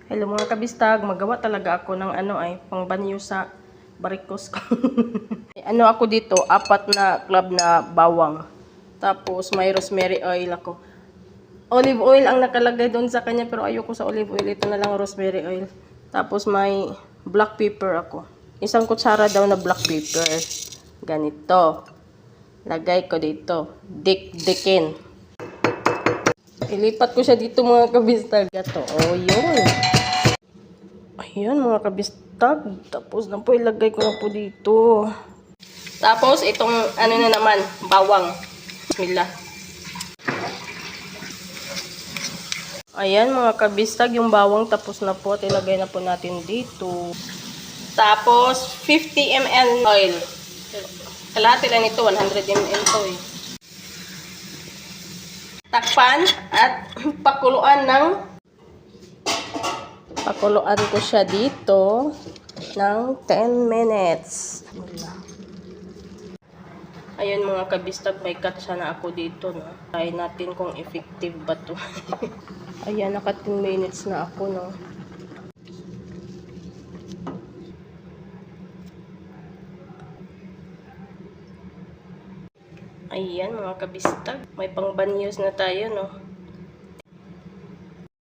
Hello mga kabistag, magawa talaga ako ng pangbanyo sa barikos ko. Ako dito, 4 na club na bawang. Tapos may rosemary oil ako. Olive oil ang nakalagay doon sa kanya pero ayoko sa olive oil. Ito na lang rosemary oil. Tapos may black pepper ako. 1 kutsara daw na black pepper. Ganito. Lagay ko dito. Dik-dikin. Ilipat ko siya dito mga kabistag. Ito. Oh, yun. Ayan mga kabistag. Tapos na po ilagay ko na po dito. Tapos itong na naman, bawang. Bismillah. Ayan mga kabistag, yung bawang tapos na po. Ilagay na po natin dito. Tapos 50 ml oil. Kalahati lang ito, 100 ml to eh. Takpan at pakuluan ko siya dito ng 10 minutes. Ayun mga kabistag, may katsa na ako dito. No? Try natin kung effective ba to. Ayan, naka 10 minutes na ako. No? Ayan mga kabistag, may pangbanyos na tayo. No?